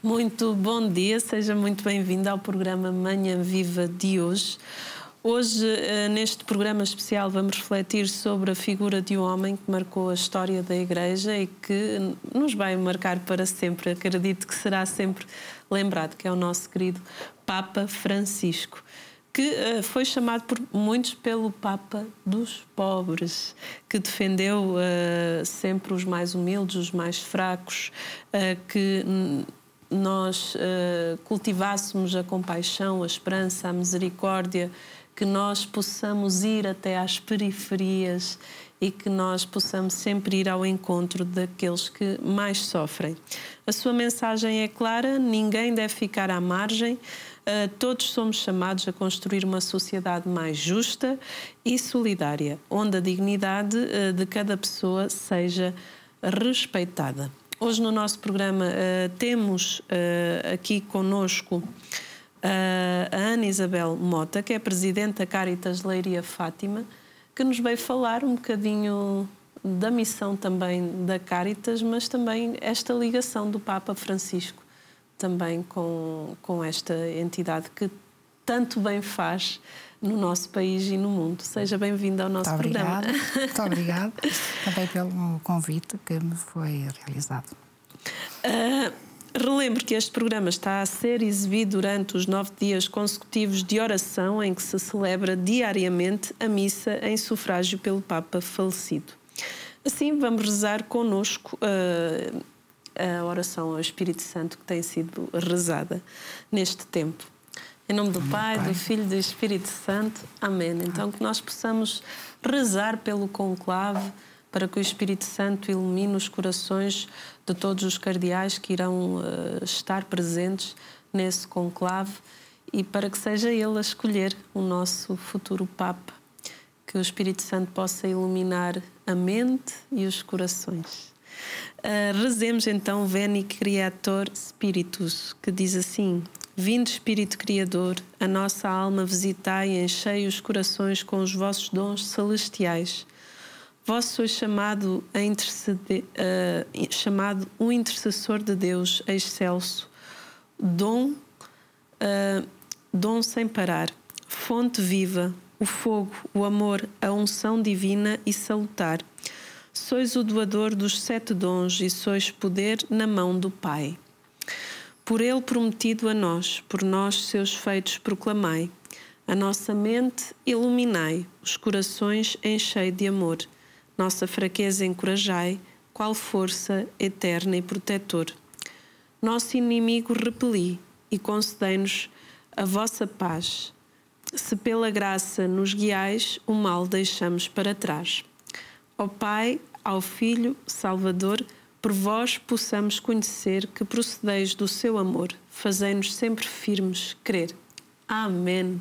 Muito bom dia, seja muito bem-vindo ao programa Manhã Viva de hoje. Hoje, neste programa especial, vamos refletir sobre a figura de um homem que marcou a história da Igreja e que nos vai marcar para sempre. Acredito que será sempre lembrado, que é o nosso querido Papa Francisco, que foi chamado por muitos pelo Papa dos pobres, que defendeu sempre os mais humildes, os mais fracos, que nós cultivássemos a compaixão, a esperança, a misericórdia, que nós possamos ir até às periferias e que nós possamos sempre ir ao encontro daqueles que mais sofrem. A sua mensagem é clara: ninguém deve ficar à margem, todos somos chamados a construir uma sociedade mais justa e solidária, onde a dignidade de cada pessoa seja respeitada. Hoje no nosso programa temos aqui connosco a Ana Isabel Mota, que é Presidente da Cáritas Leiria Fátima, que nos veio falar um bocadinho da missão também da Cáritas, mas também esta ligação do Papa Francisco também com esta entidade que tanto bem faz no nosso país e no mundo. Seja bem-vindo ao nosso programa. Muito obrigada também pelo convite que me foi realizado. Relembro que este programa está a ser exibido durante os 9 dias consecutivos de oração em que se celebra diariamente a missa em sufrágio pelo Papa falecido. Assim, vamos rezar connosco a oração ao Espírito Santo que tem sido rezada neste tempo. Em nome do Pai, do Filho e do Espírito Santo. Amém. Então, que nós possamos rezar pelo conclave, para que o Espírito Santo ilumine os corações de todos os cardeais que irão estar presentes nesse conclave e para que seja ele a escolher o nosso futuro Papa. Que o Espírito Santo possa iluminar a mente e os corações. Rezemos então Veni Creator Spiritus, que diz assim: Vinde Espírito Criador, a nossa alma visitai e enchei os corações com os vossos dons celestiais. Vós sois chamado um intercessor de Deus excelso, dom sem parar, fonte viva, o fogo, o amor, a unção divina e salutar. Sois o doador dos 7 dons e sois poder na mão do Pai. Por ele prometido a nós, por nós seus feitos proclamai, a nossa mente iluminai, os corações enchei de amor, nossa fraqueza encorajai, qual força eterna e protetor. Nosso inimigo repeli e concedei-nos a vossa paz. Se pela graça nos guiais, o mal deixamos para trás. Ó Pai, ao Filho, Salvador, por vós possamos conhecer que procedeis do seu amor, fazei-nos sempre firmes crer. Amém.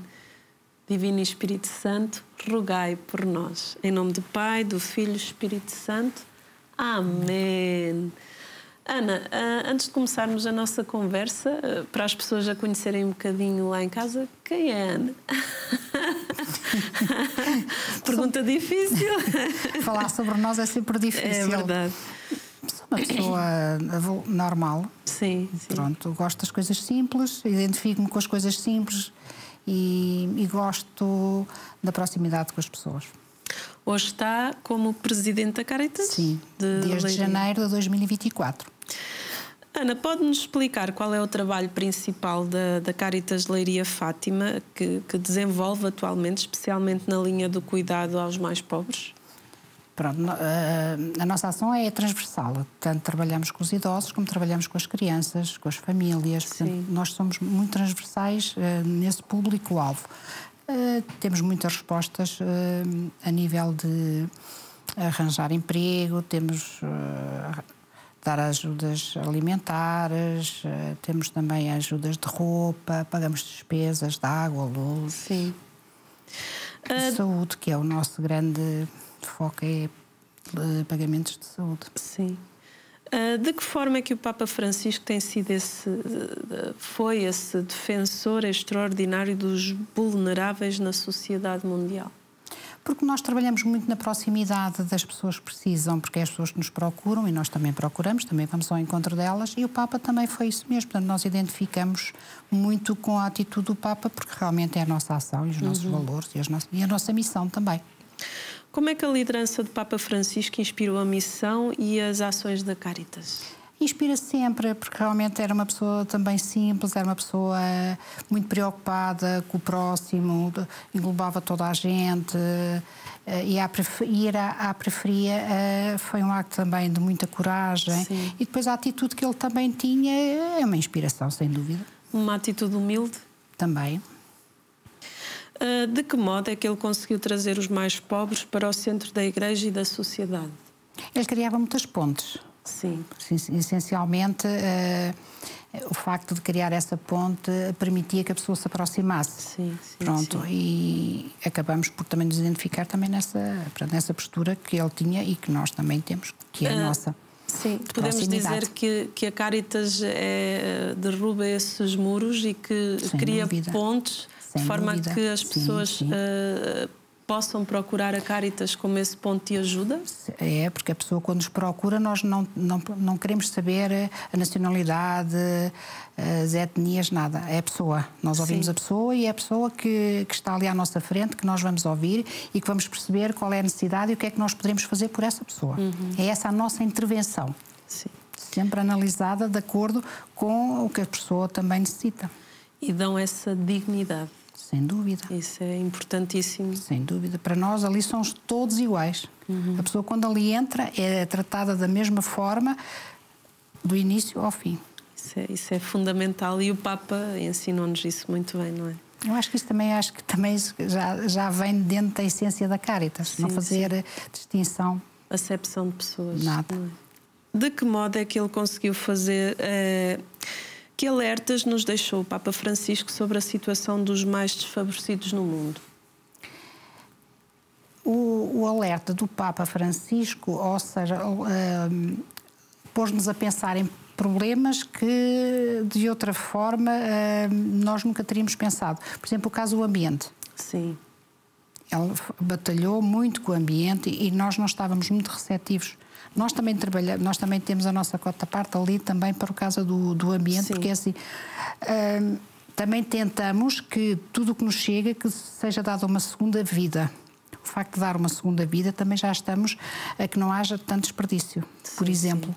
Divino Espírito Santo, rogai por nós. Em nome do Pai, do Filho e do Espírito Santo. Amém. Ana, antes de começarmos a nossa conversa, para as pessoas a conhecerem um bocadinho lá em casa, quem é a Ana? Pergunta difícil. Falar sobre nós é sempre difícil. É verdade. Sou uma pessoa normal. Sim. Pronto, gosto das coisas simples, identifico-me com as coisas simples e gosto da proximidade com as pessoas. Hoje está como Presidente da Cáritas? Sim, desde janeiro de 2024. Ana, pode-nos explicar qual é o trabalho principal da Cáritas Leiria Fátima que desenvolve atualmente, especialmente na linha do cuidado aos mais pobres? Pronto, a nossa ação é transversal, tanto trabalhamos com os idosos como trabalhamos com as crianças, com as famílias. Portanto, nós somos muito transversais nesse público-alvo. Temos muitas respostas a nível de arranjar emprego, temos dar ajudas alimentares, temos também ajudas de roupa, pagamos despesas de água, luz. Sim. Saúde, que é o nosso grande foco, é pagamentos de saúde. Sim. De que forma é que o Papa Francisco tem sido foi esse defensor extraordinário dos vulneráveis na sociedade mundial? Porque nós trabalhamos muito na proximidade das pessoas que precisam, porque é as pessoas que nos procuram e nós também procuramos, também vamos ao encontro delas, e o Papa também foi isso mesmo. Portanto, nós identificamos muito com a atitude do Papa, porque realmente é a nossa ação e os nossos valores e a nossa missão também. Como é que a liderança do Papa Francisco inspirou a missão e as ações da Caritas? Inspira sempre, porque realmente era uma pessoa também simples, era uma pessoa muito preocupada com o próximo, englobava toda a gente, e ir à periferia foi um acto também de muita coragem. Sim. E depois a atitude que ele também tinha é uma inspiração, sem dúvida. Uma atitude humilde? Também. De que modo é que ele conseguiu trazer os mais pobres para o centro da Igreja e da sociedade? Ele criava muitas pontes. Sim. Essencialmente, o facto de criar essa ponte permitia que a pessoa se aproximasse. Sim, Pronto, sim. E acabamos por também nos identificar também nessa postura que ele tinha e que nós também temos, que é a nossa. Sim, podemos dizer que a Caritas derruba esses muros e que cria pontes de forma a que as pessoas possam procurar a Caritas como esse ponto de ajuda? É, porque a pessoa quando nos procura nós não queremos saber a nacionalidade, as etnias, nada. É a pessoa. Nós ouvimos a pessoa e é a pessoa que está ali à nossa frente, que nós vamos ouvir e que vamos perceber qual é a necessidade e o que é que nós poderemos fazer por essa pessoa. É essa a nossa intervenção. Sim. Sempre analisada de acordo com o que a pessoa também necessita. E dão essa dignidade. Sem dúvida. Isso é importantíssimo. Sem dúvida. Para nós ali somos todos iguais. A pessoa quando ali entra é tratada da mesma forma do início ao fim. Isso é fundamental e o Papa ensinou-nos isso muito bem, não é? Eu acho que isso também, já vem dentro da essência da Caritas. Não fazer distinção. Acepção de pessoas. Nada. Não é? De que modo é que ele conseguiu fazer... Que alertas nos deixou o Papa Francisco sobre a situação dos mais desfavorecidos no mundo? O alerta do Papa Francisco, ou seja, pôs-nos a pensar em problemas que, de outra forma, nós nunca teríamos pensado. Por exemplo, o caso do ambiente. Sim. Ele batalhou muito com o ambiente e nós não estávamos muito receptivos. Nós também trabalhamos, nós também temos a nossa cota parte ali também para o caso do ambiente, porque é assim, também tentamos que tudo o que nos chega que seja dado uma segunda vida. O facto de dar uma segunda vida também já estamos a que não haja tanto desperdício, por exemplo.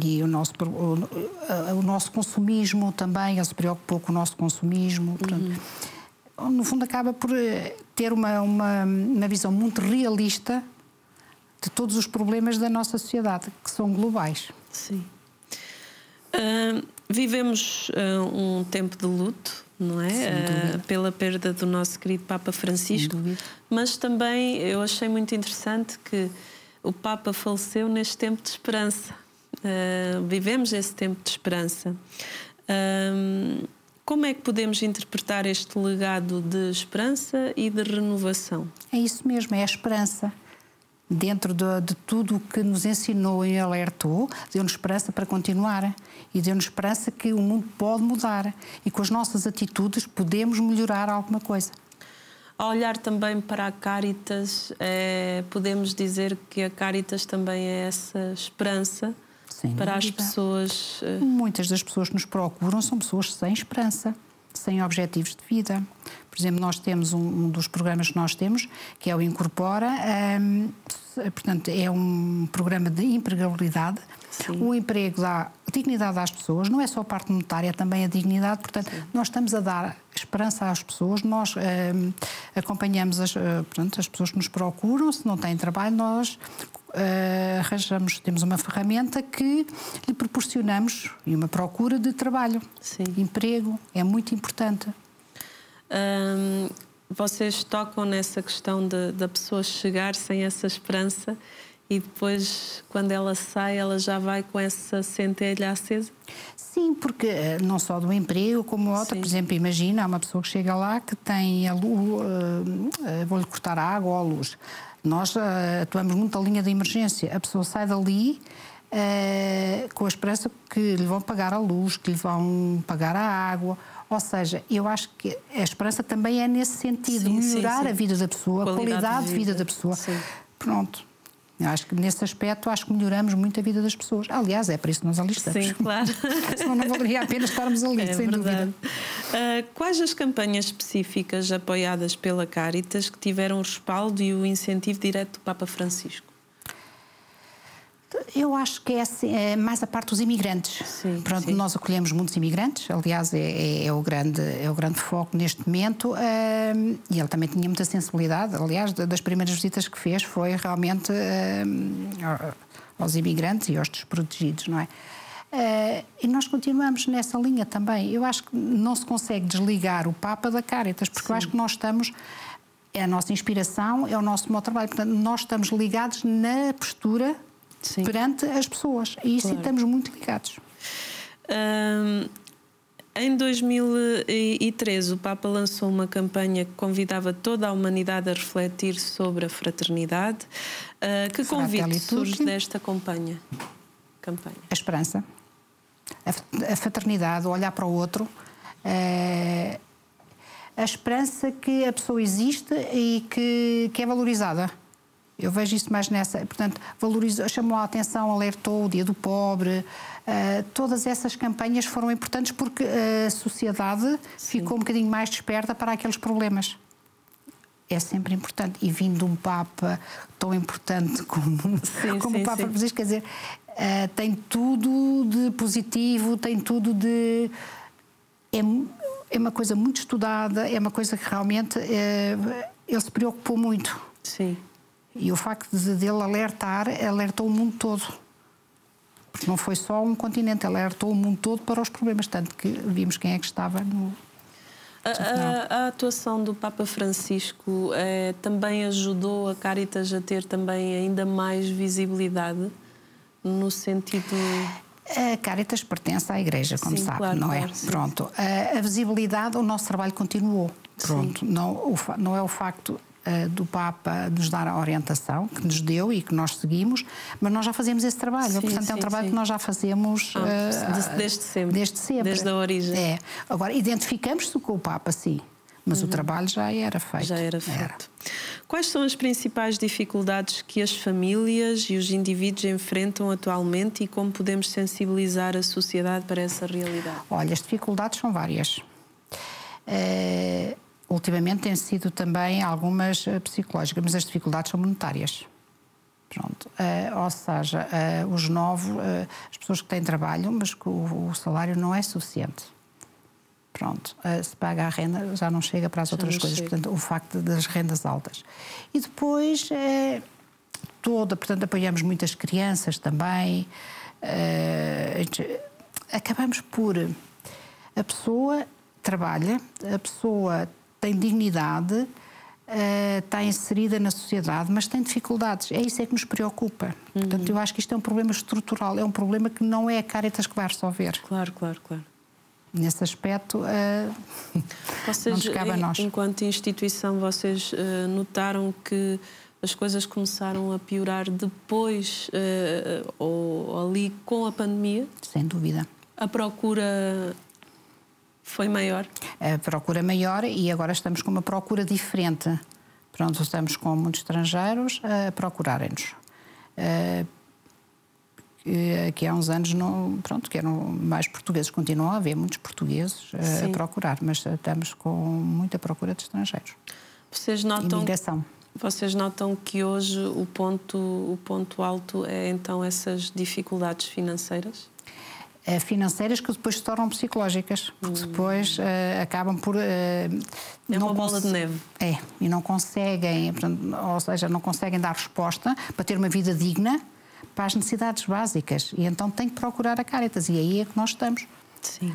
E o nosso consumismo também, ele se preocupou com o nosso consumismo. Portanto, no fundo acaba por ter uma visão muito realista de todos os problemas da nossa sociedade, que são globais. Sim. Vivemos um tempo de luto, não é? Pela perda do nosso querido Papa Francisco, mas também eu achei muito interessante que o Papa faleceu neste tempo de esperança. Vivemos esse tempo de esperança. Como é que podemos interpretar este legado de esperança e de renovação? É isso mesmo, é a esperança. Dentro de tudo o que nos ensinou e alertou, deu-nos esperança para continuar e deu-nos esperança que o mundo pode mudar e com as nossas atitudes podemos melhorar alguma coisa. Ao olhar também para a Caritas, podemos dizer que a Caritas também é essa esperança para as pessoas. Muitas das pessoas que nos procuram são pessoas sem esperança, sem objetivos de vida. Por exemplo, nós temos um dos programas que nós temos, que é o Incorpora, portanto, é um programa de empregabilidade. O emprego dá dignidade às pessoas, não é só a parte monetária, é também a dignidade. Portanto, nós estamos a dar esperança às pessoas, nós acompanhamos as pessoas que nos procuram, se não têm trabalho, nós temos uma ferramenta que lhe proporcionamos e uma procura de trabalho. Emprego é muito importante. Vocês tocam nessa questão da pessoa chegar sem essa esperança e depois, quando ela sai, ela já vai com essa centelha acesa? Sim, porque não só do emprego, como outra. Por exemplo, imagina, há uma pessoa que chega lá que tem a luz, vou-lhe cortar a água ou a luz. Nós atuamos muito na linha de emergência. A pessoa sai dali com a esperança que lhe vão pagar a luz, que lhe vão pagar a água. Ou seja, eu acho que a esperança também é nesse sentido, melhorar a vida da pessoa, a qualidade de vida da pessoa. Sim. Pronto. Eu acho que nesse aspecto melhoramos muito a vida das pessoas. Aliás, é para isso que nós ali estamos. Sim, claro. Senão não valeria a pena estarmos ali, sem dúvida. Quais as campanhas específicas apoiadas pela Caritas que tiveram o respaldo e o incentivo direto do Papa Francisco? Eu acho que é mais a parte dos imigrantes. Sim, pronto, sim. Nós acolhemos muitos imigrantes, aliás, é o grande foco neste momento, e ele também tinha muita sensibilidade. Aliás, das primeiras visitas que fez foi realmente aos imigrantes e aos desprotegidos, não é? E nós continuamos nessa linha também. Eu acho que não se consegue desligar o Papa da Caritas, porque eu acho que nós estamos... É a nossa inspiração, é o nosso modo de trabalho. Portanto, nós estamos ligados na postura... Sim. Perante as pessoas. E isso estamos muito ligados. Em 2013, o Papa lançou uma campanha que convidava toda a humanidade a refletir sobre a fraternidade. Que convite surge desta campanha? A esperança. A fraternidade, olhar para o outro. A esperança que a pessoa existe e que é valorizada. Eu vejo isso mais nessa, portanto, chamou a atenção, alertou o Dia do Pobre, todas essas campanhas foram importantes porque a sociedade ficou um bocadinho mais desperta para aqueles problemas. É sempre importante, e vindo de um Papa tão importante como o Papa Francisco, quer dizer, tem tudo de positivo, tem tudo de... É uma coisa muito estudada, é uma coisa que realmente ele se preocupou muito. Sim. E o facto dele alertou o mundo todo. Porque não foi só um continente, ele alertou o mundo todo para os problemas, tanto que vimos quem é que estava no... A atuação do Papa Francisco também ajudou a Caritas a ter também ainda mais visibilidade, no sentido... A Caritas pertence à Igreja, como sabe, claro, não é? Claro, pronto. A visibilidade, o nosso trabalho continuou. Pronto. Não é o facto... do Papa nos dar a orientação que nos deu e que nós seguimos, mas nós já fazemos esse trabalho. Portanto, é um trabalho que nós já fazemos desde sempre. Desde a origem. Agora, identificamos-se com o Papa, sim, mas o trabalho já era feito. Já era feito. Quais são as principais dificuldades que as famílias e os indivíduos enfrentam atualmente e como podemos sensibilizar a sociedade para essa realidade? Olha, as dificuldades são várias. Ultimamente têm sido também algumas psicológicas, mas as dificuldades são monetárias. Pronto. Ou seja, os novos, as pessoas que têm trabalho, mas que o salário não é suficiente. Pronto. Se paga a renda, já não chega para as outras coisas. Portanto, o facto das rendas altas. E depois, portanto, apoiamos muitas crianças também. Acabamos por... A pessoa trabalha, a pessoa... tem dignidade, está inserida na sociedade, mas tem dificuldades. É isso que nos preocupa. Portanto, eu acho que isto é um problema estrutural, é um problema que não é a Caritas que vai resolver. Claro. Nesse aspecto, não nos cabe a nós. Enquanto instituição, vocês notaram que as coisas começaram a piorar depois, ou ali com a pandemia? Sem dúvida. A procura... foi maior? A procura maior e agora estamos com uma procura diferente. Pronto, estamos com muitos estrangeiros a procurarem-nos. Que há uns anos que eram mais portugueses. Continuam a haver muitos portugueses a procurar, mas estamos com muita procura de estrangeiros. Vocês notam que hoje o ponto alto é então essas dificuldades financeiras? Financeiras que depois se tornam psicológicas, porque depois acabam por... é uma bola de neve. E não conseguem, ou seja, não conseguem dar resposta para ter uma vida digna para as necessidades básicas. E então tem que procurar a Caritas, e aí é que nós estamos. Sim.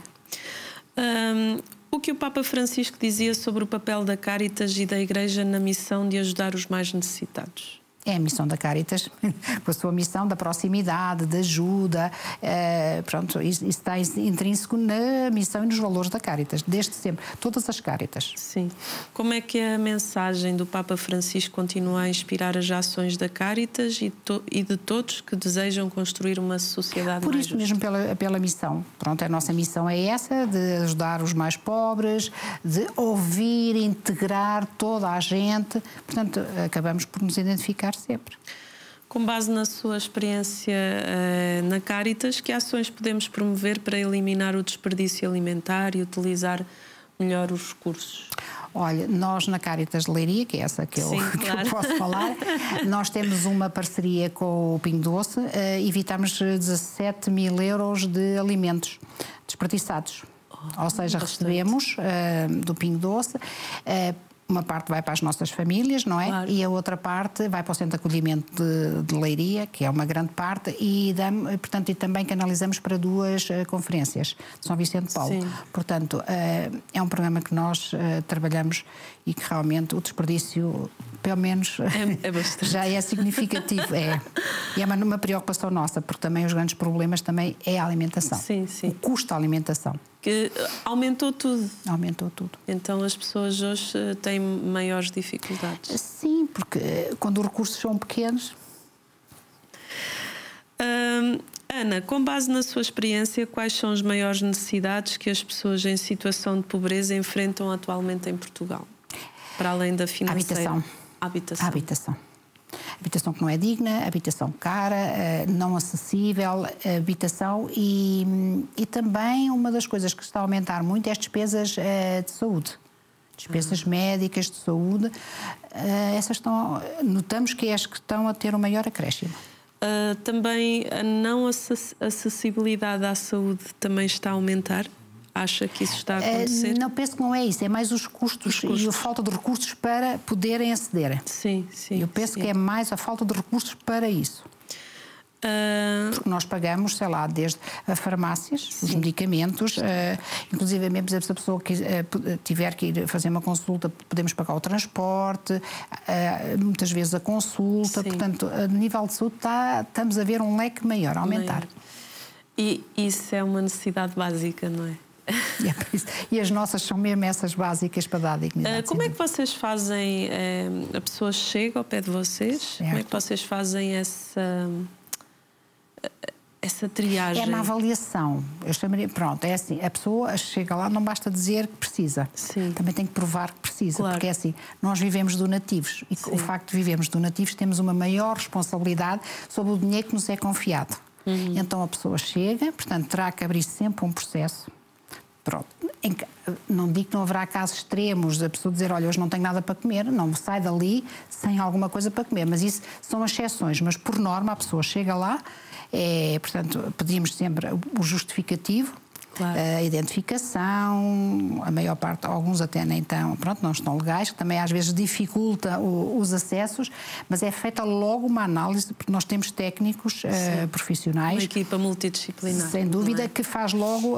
O que o Papa Francisco dizia sobre o papel da Caritas e da Igreja na missão de ajudar os mais necessitados? É a missão da Caritas, com a sua missão da proximidade, da ajuda. Pronto, isso está intrínseco na missão e nos valores da Caritas, desde sempre. Todas as Caritas. Sim. Como é que a mensagem do Papa Francisco continua a inspirar as ações da Caritas e de todos que desejam construir uma sociedade Por mais isso justa? mesmo, pela missão. Pronto, a nossa missão é essa, de ajudar os mais pobres, de ouvir, integrar toda a gente. Portanto, acabamos por nos identificar sempre. Com base na sua experiência na Caritas, que ações podemos promover para eliminar o desperdício alimentar e utilizar melhor os recursos? Olha, nós na Caritas de Leiria, que é essa que eu posso falar, nós temos uma parceria com o Pingo Doce, evitamos 17 mil euros de alimentos desperdiçados. Ou seja, recebemos do Pingo Doce, uma parte vai para as nossas famílias, não é? Claro. E a outra parte vai para o Centro de Acolhimento de Leiria, que é uma grande parte, e portanto, e também canalizamos para 2 conferências de São Vicente de Paulo. Sim. Portanto, é um programa que nós trabalhamos e que realmente o desperdício, pelo menos, já é significativo. E é uma preocupação nossa, porque também os grandes problemas também é a alimentação. Sim, sim. O custo da alimentação. Que aumentou tudo. Aumentou tudo. Então as pessoas hoje têm maiores dificuldades. Sim, porque quando os recursos são pequenos... Ana, com base na sua experiência, quais são as maiores necessidades que as pessoas em situação de pobreza enfrentam atualmente em Portugal? Para além da financeira. Habitação. Habitação que não é digna, habitação cara, não acessível, habitação e também uma das coisas que está a aumentar muito é as despesas de saúde. Despesas médicas, de saúde, notamos que é as que estão a ter o maior acréscimo. Também a não acessibilidade à saúde também está a aumentar? Acha que isso está a acontecer? Não, penso que não é isso, é mais os custos e a falta de recursos para poderem aceder. Sim. Eu penso que é mais a falta de recursos para isso. Porque nós pagamos, sei lá, desde a farmácias, os medicamentos, inclusive mesmo se a pessoa tiver que ir fazer uma consulta, podemos pagar o transporte, muitas vezes a consulta, portanto, a nível de saúde estamos a ver um leque maior, a aumentar. E isso é uma necessidade básica, não é? E as nossas são mesmo essas básicas para dar dignidade. Como é que vocês fazem? A pessoa chega ao pé de vocês? Certo. Como é que vocês fazem essa triagem? É uma avaliação. Eu chamaria, pronto, é assim, a pessoa chega lá, não basta dizer que precisa. Sim. Também tem que provar que precisa. Claro. Porque é assim, nós vivemos donativos e o facto de vivermos donativos temos uma maior responsabilidade sobre o dinheiro que nos é confiado. Então a pessoa chega, portanto terá que abrir sempre um processo. Pronto. Não digo que não haverá casos extremos da pessoa dizer, olha, hoje não tenho nada para comer, não sai dali sem alguma coisa para comer, mas isso são exceções, mas por norma a pessoa chega lá, portanto pedimos sempre o justificativo, claro. A identificação, a maior parte, alguns até nem estão, pronto, não estão legais, que também às vezes dificulta os acessos, mas é feita logo uma análise, porque nós temos técnicos profissionais. Uma equipa multidisciplinar. Sem dúvida, que faz logo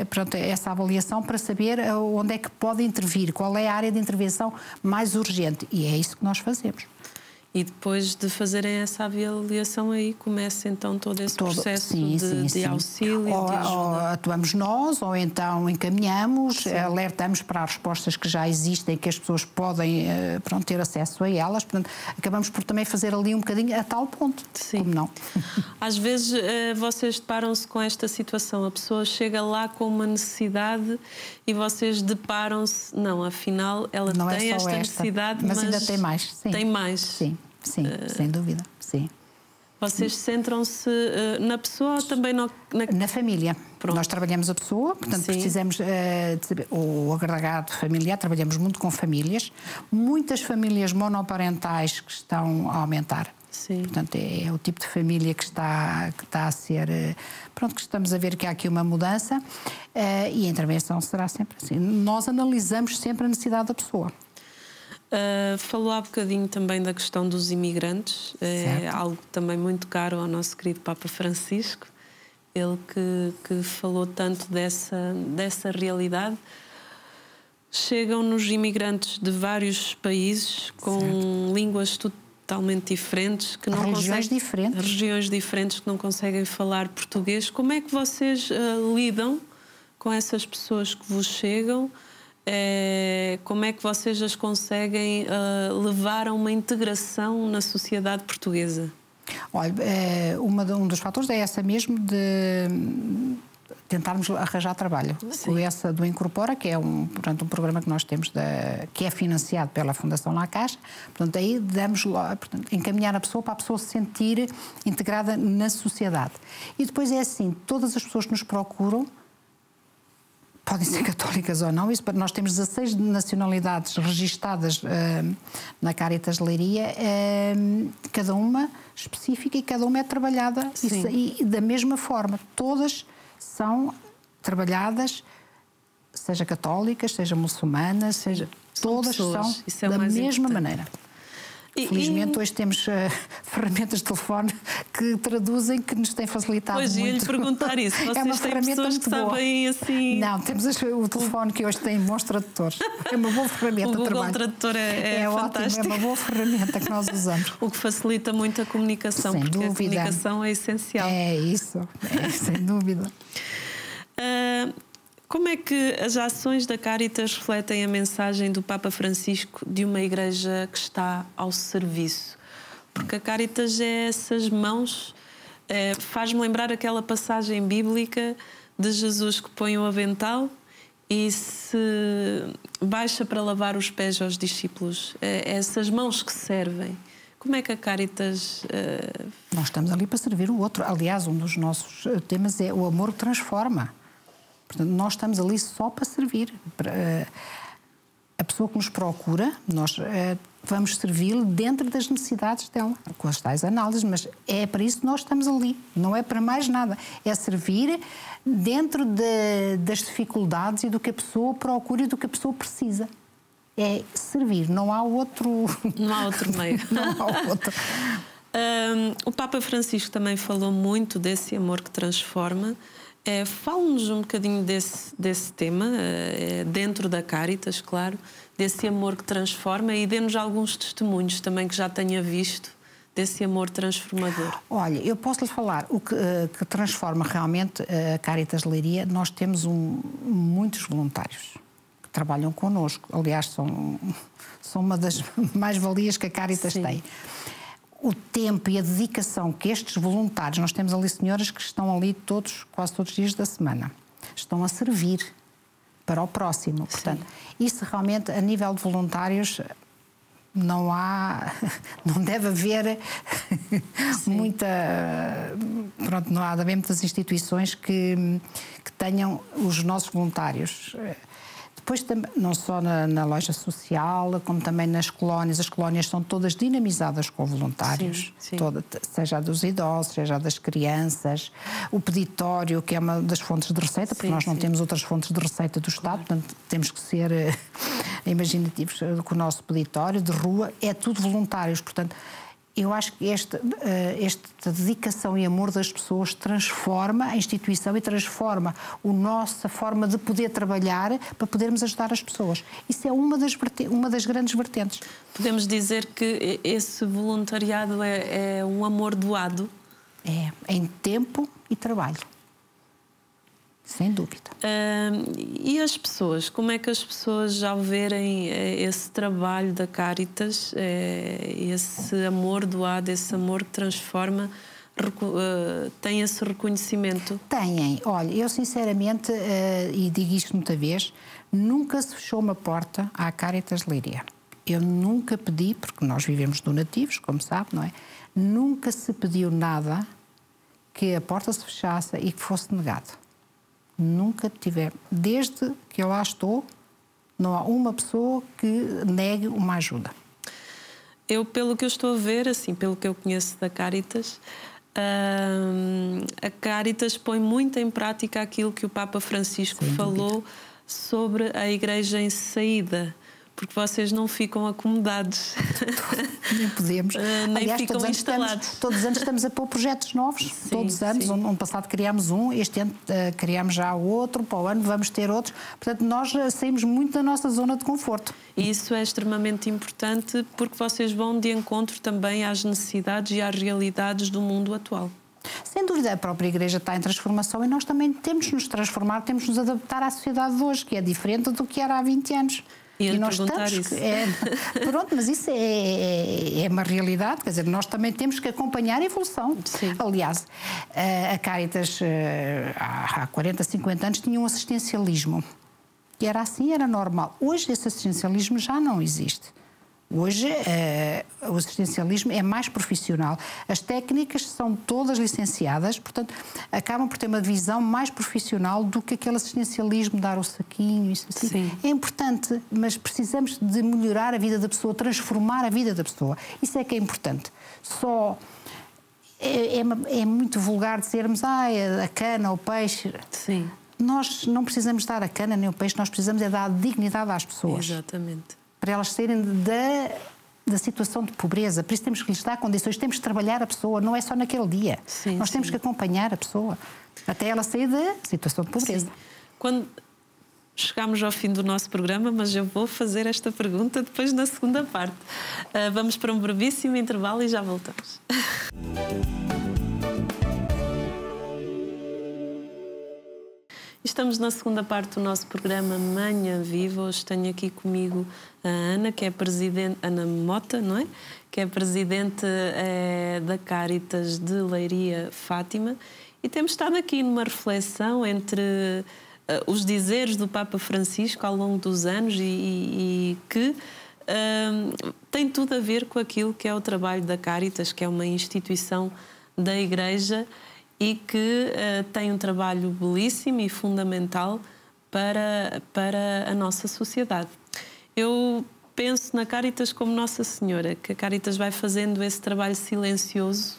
pronto, essa avaliação para saber onde é que pode intervir, qual é a área de intervenção mais urgente. E é isso que nós fazemos. E depois de fazerem essa avaliação aí, começa então todo esse processo de auxílio, de ajuda. Ou atuamos nós, ou então encaminhamos, alertamos para as respostas que já existem, que as pessoas podem ter acesso a elas. Portanto, acabamos por também fazer ali um bocadinho a tal ponto, como não. Às vezes vocês deparam-se com esta situação, a pessoa chega lá com uma necessidade e vocês deparam-se, não, afinal ela não tem esta necessidade, mas ainda tem mais. Sim. Tem mais. Sim, sem dúvida, sim. Vocês centram-se na pessoa ou também na família. Pronto. Nós trabalhamos a pessoa, portanto precisamos de saber, o agregado familiar, trabalhamos muito com famílias, muitas famílias monoparentais que estão a aumentar. Sim. Portanto, é o tipo de família que está a ser... Pronto, que estamos a ver que há aqui uma mudança e a intervenção será sempre assim. Nós analisamos sempre a necessidade da pessoa. Falou há bocadinho também da questão dos imigrantes, é algo também muito caro ao nosso querido Papa Francisco, ele que falou tanto dessa realidade. Chegam-nos imigrantes de vários países com línguas totalmente diferentes, que não regiões diferentes que não conseguem falar português. Como é que vocês lidam com essas pessoas que vos chegam? Como é que vocês as conseguem levar a uma integração na sociedade portuguesa? Olha, um dos fatores é essa mesmo de tentarmos arranjar trabalho. Com essa do Incorpora, que é portanto, um programa que nós temos, que é financiado pela Fundação La Caixa. Portanto, aí damos, portanto, encaminhar a pessoa para a pessoa se sentir integrada na sociedade. E depois é assim, todas as pessoas que nos procuram, podem ser católicas ou não, nós temos 16 nacionalidades registadas na Cáritas de Leiria, cada uma específica e cada uma é trabalhada e da mesma forma. Todas são trabalhadas, seja católicas, seja muçulmanas, todas são da mesma maneira. Felizmente hoje temos ferramentas de telefone que traduzem, que nos têm facilitado muito. Pois, ia-lhe perguntar isso. Vocês têm pessoas que sabem assim... Não, temos o telefone que hoje tem bons tradutores. É uma boa ferramenta de trabalho. O Google Tradutor é fantástico. Ótimo, é uma boa ferramenta que nós usamos. O que facilita muito a comunicação, porque a comunicação é essencial. É isso, sem dúvida. Como é que as ações da Cáritas refletem a mensagem do Papa Francisco de uma igreja que está ao serviço? Porque a Cáritas é essas mãos, faz-me lembrar aquela passagem bíblica de Jesus que põe o avental e se baixa para lavar os pés aos discípulos. Essas mãos que servem. Como é que a Cáritas... Nós estamos ali para servir o outro. Aliás, um dos nossos temas é o amor que transforma. Portanto, nós estamos ali só para servir. A pessoa que nos procura, nós vamos servi-lo dentro das necessidades dela, com as tais análises, mas é para isso que nós estamos ali. Não é para mais nada. É servir dentro das dificuldades e do que a pessoa procura e do que a pessoa precisa. É servir, não há outro... Não há outro meio. Não há outro. O Papa Francisco também falou muito desse amor que transforma. Fale-nos um bocadinho desse tema, dentro da Cáritas, claro, desse amor que transforma e dê-nos alguns testemunhos também que já tenha visto desse amor transformador. Olha, eu posso lhe falar, o que transforma realmente a Cáritas de Leiria, nós temos muitos voluntários que trabalham connosco, aliás, são uma das mais-valias que a Cáritas tem. O tempo e a dedicação que estes voluntários, nós temos ali senhoras que estão ali quase todos os dias da semana, estão a servir para o próximo. Portanto, isso realmente, a nível de voluntários, não deve haver muita... Pronto, não há de haver muitas instituições que tenham os nossos voluntários. Depois, não só na loja social, como também nas colónias. As colónias são todas dinamizadas com voluntários, seja a dos idosos, seja a das crianças. O peditório, que é uma das fontes de receita, porque nós não temos outras fontes de receita do Estado, portanto temos que ser imaginativos com o nosso peditório de rua. É tudo voluntários, portanto... Eu acho que esta dedicação e amor das pessoas transforma a instituição e transforma a nossa forma de poder trabalhar para podermos ajudar as pessoas. Isso é uma das grandes vertentes. Podemos dizer que esse voluntariado é um amor doado? É, em tempo e trabalho. Sem dúvida. E as pessoas? Como é que as pessoas, ao verem esse trabalho da Cáritas, esse amor doado, esse amor que transforma, têm esse reconhecimento? Têm. Olha, eu sinceramente, e digo isto muita vez, nunca se fechou uma porta à Cáritas de Leiria. Eu nunca pedi, porque nós vivemos donativos, como sabe, não é? Nunca se pediu nada que a porta se fechasse e que fosse negado. Nunca tivemos. Desde que eu lá estou, não há uma pessoa que negue uma ajuda. Eu, pelo que eu estou a ver, assim, pelo que eu conheço da Cáritas, a Cáritas põe muito em prática aquilo que o Papa Francisco falou sobre a Igreja em saída. porque vocês não ficam acomodados. Nem podemos. Nem Aliás, ficam instalados. Todos os anos estamos a pôr projetos novos. Sim, todos os anos. Ano passado criámos um, este ano criámos já outro, para o ano vamos ter outros. Portanto, nós saímos muito da nossa zona de conforto. E isso é extremamente importante porque vocês vão de encontro também às necessidades e às realidades do mundo atual. Sem dúvida, a própria Igreja está em transformação e nós também temos de nos transformar, temos de nos adaptar à sociedade de hoje, que é diferente do que era há 20 anos. E nós estamos isso. Pronto, mas isso é uma realidade, quer dizer, nós também temos que acompanhar a evolução. Sim. Aliás, a Cáritas há 40, 50 anos tinha um assistencialismo. E era assim, era normal. Hoje esse assistencialismo já não existe. Hoje o assistencialismo é mais profissional. As técnicas são todas licenciadas, portanto, acabam por ter uma visão mais profissional do que aquele assistencialismo, dar o saquinho, isso assim. Sim. É importante, mas precisamos de melhorar a vida da pessoa, transformar a vida da pessoa. Isso é que é importante. Só é muito vulgar dizermos a cana, o peixe. Sim. Nós não precisamos dar a cana nem o peixe, nós precisamos é dar dignidade às pessoas. Exatamente. Para elas saírem da situação de pobreza. Por isso temos que lhes dar condições, temos que trabalhar a pessoa, não é só naquele dia. Sim, nós temos que acompanhar a pessoa até ela sair da situação de pobreza. Sim. Quando chegamos ao fim do nosso programa, mas eu vou fazer esta pergunta depois na segunda parte. Vamos para um brevíssimo intervalo e já voltamos. Estamos na segunda parte do nosso programa Manhã Viva. Hoje tenho aqui comigo a Ana, que é presidente, Ana Mota, não é? Que é presidente da Cáritas de Leiria Fátima. E temos estado aqui numa reflexão entre os dizeres do Papa Francisco ao longo dos anos e que tem tudo a ver com aquilo que é o trabalho da Cáritas, que é uma instituição da Igreja e que tem um trabalho belíssimo e fundamental para a nossa sociedade. Eu penso na Cáritas como Nossa Senhora, que a Cáritas vai fazendo esse trabalho silencioso.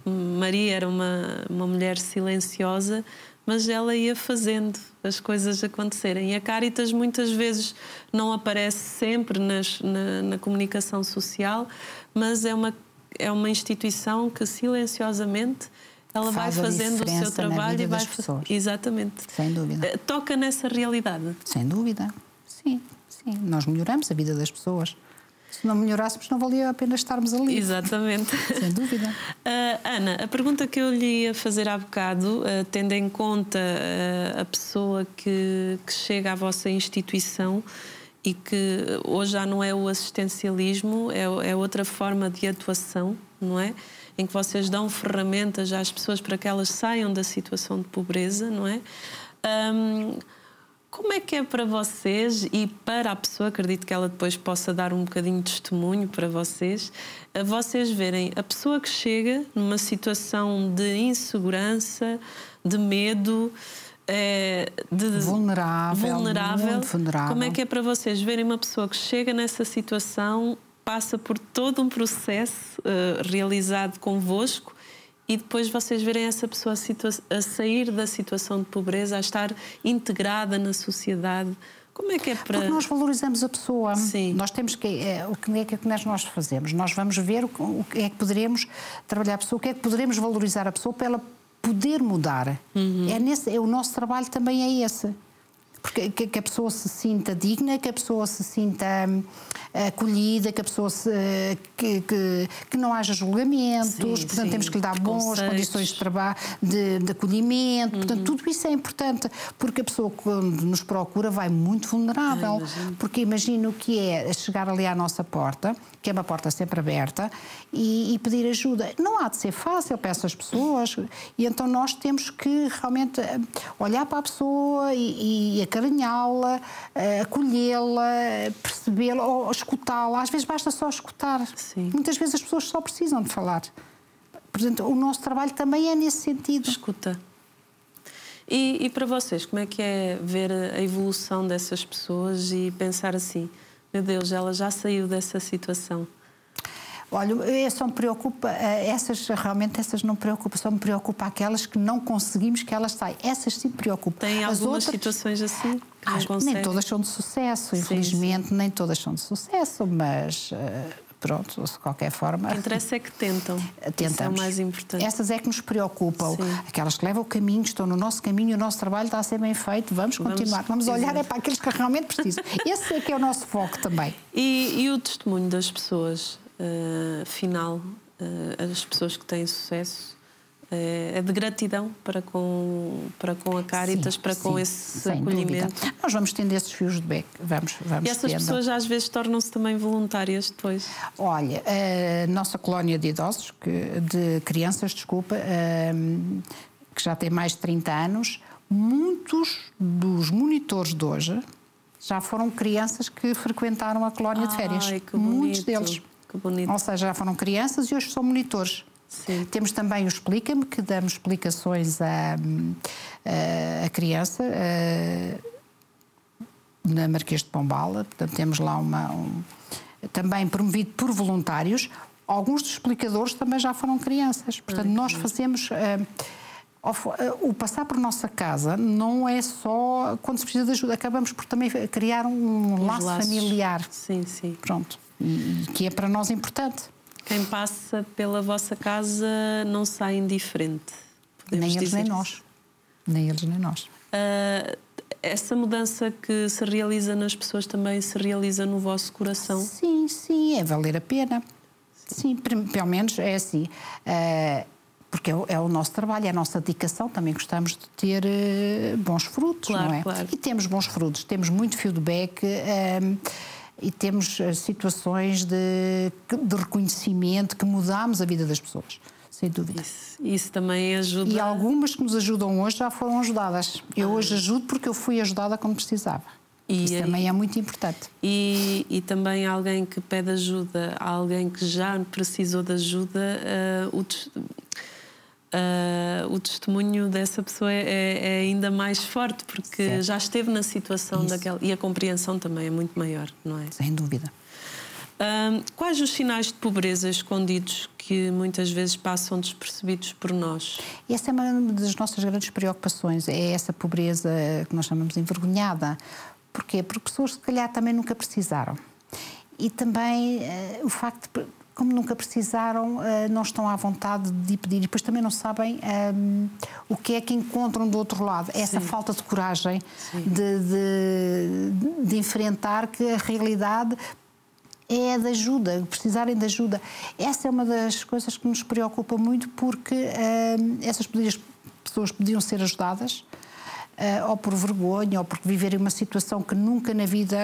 Maria era uma mulher silenciosa, mas ela ia fazendo as coisas acontecerem. E a Cáritas muitas vezes não aparece sempre na comunicação social, mas é uma instituição que silenciosamente ela vai fazendo o seu trabalho e vai pessoas. Exatamente. Sem dúvida. Toca nessa realidade. Sem dúvida. Sim, sim. Nós melhoramos a vida das pessoas. Se não melhorássemos, não valia a pena estarmos ali. Exatamente. Sem dúvida. Ana, a pergunta que eu lhe ia fazer há bocado, tendo em conta a pessoa que chega à vossa instituição e que hoje já não é o assistencialismo, é outra forma de atuação, não é? Em que vocês dão ferramentas às pessoas para que elas saiam da situação de pobreza, não é? Como é que é para vocês e para a pessoa, acredito que ela depois possa dar um bocadinho de testemunho para vocês, vocês verem a pessoa que chega numa situação de insegurança, de medo, vulnerável, muito vulnerável. Como é que é para vocês verem uma pessoa que chega nessa situação, passa por todo um processo realizado convosco e depois vocês verem essa pessoa a sair da situação de pobreza, a estar integrada na sociedade? Como é que é para... Porque nós valorizamos a pessoa. Sim. Nós temos que... o que é que nós fazemos? Nós vamos ver o que é que poderemos trabalhar a pessoa, o que é que poderemos valorizar a pessoa para ela poder mudar. O nosso trabalho também é esse. Porque que a pessoa se sinta digna, que a pessoa se sinta acolhida, que a pessoa que não haja julgamentos, portanto temos que lhe dar boas condições de trabalho, de acolhimento, portanto tudo isso é importante, porque a pessoa quando nos procura vai muito vulnerável, porque imagina o que é chegar ali à nossa porta, que é uma porta sempre aberta, e pedir ajuda. Não há de ser fácil, peço às pessoas, e então nós temos que realmente olhar para a pessoa e acarinhá-la, acolhê-la, percebê-la, ou escutá-la. Às vezes basta só escutar. Sim. Muitas vezes as pessoas só precisam de falar. Portanto, o nosso trabalho também é nesse sentido. Escuta. E para vocês, como é que é ver a evolução dessas pessoas e pensar assim, meu Deus, ela já saiu dessa situação? Olha, só me preocupa, realmente essas não me preocupam, só me preocupa aquelas que não conseguimos que elas saiam. Essas sim me preocupam. Tem algumas situações assim que não conseguem? Nem todas são de sucesso, infelizmente, sim. Nem todas são de sucesso, mas pronto, de qualquer forma... O que interessa é que tentam. Tentamos. Isso é o mais importante. Essas é que nos preocupam. Sim. Aquelas que levam o caminho, estão no nosso caminho, o nosso trabalho está a ser bem feito, vamos continuar. Vamos olhar para aqueles que realmente precisam. Esse é que é o nosso foco também. E o testemunho das pessoas, final, as pessoas que têm sucesso, é de gratidão para com a Caritas, para com esse acolhimento. Dúvida. Nós vamos tendo esses fios de beco, vamos E essas pessoas às vezes tornam-se também voluntárias depois? Olha, a nossa colónia de idosos, de crianças, desculpa, que já tem mais de 30 anos, muitos dos monitores de hoje já foram crianças que frequentaram a colónia de férias. Muitos deles. Que bonito. Ou seja, já foram crianças e hoje são monitores. Sim. Temos também o Explica-me, que damos explicações à criança na Marquês de Pombal. Portanto, temos lá também promovido por voluntários. Alguns dos explicadores também já foram crianças. Portanto, nós fazemos... o passar por nossa casa não é só quando se precisa de ajuda. Acabamos por também criar um laço familiar. Sim, sim. Pronto. E que é para nós importante. Quem passa pela vossa casa não sai indiferente. Nem eles nem nós. Nem eles nem nós. Essa mudança que se realiza nas pessoas também se realiza no vosso coração? Sim, sim, é valer a pena. Sim, pelo menos é assim. Porque é o nosso trabalho, é a nossa dedicação. Também gostamos de ter bons frutos, claro, não é? Claro. E temos bons frutos, temos muito feedback. E temos situações de reconhecimento que mudamos a vida das pessoas, sem dúvida. Isso também ajuda. E algumas que nos ajudam hoje já foram ajudadas. Eu hoje ajudo porque eu fui ajudada quando precisava. Isso também é muito importante. E também alguém que pede ajuda, alguém que já precisou de ajuda, o testemunho dessa pessoa é ainda mais forte, porque certo. Já esteve na situação daquela. E a compreensão também é muito maior, não é? Sem dúvida. Quais os sinais de pobreza escondidos que muitas vezes passam despercebidos por nós? Essa é uma das nossas grandes preocupações, é essa pobreza que nós chamamos de envergonhada. Porquê? Porque pessoas, se calhar, também nunca precisaram. E também o facto de, como nunca precisaram, não estão à vontade de pedir. E depois também não sabem o que é que encontram do outro lado. Essa falta de coragem de enfrentar que a realidade é de ajuda, precisarem de ajuda. Essa é uma das coisas que nos preocupa muito, porque essas pessoas podiam ser ajudadas, ou por vergonha, ou porque viverem uma situação que nunca na vida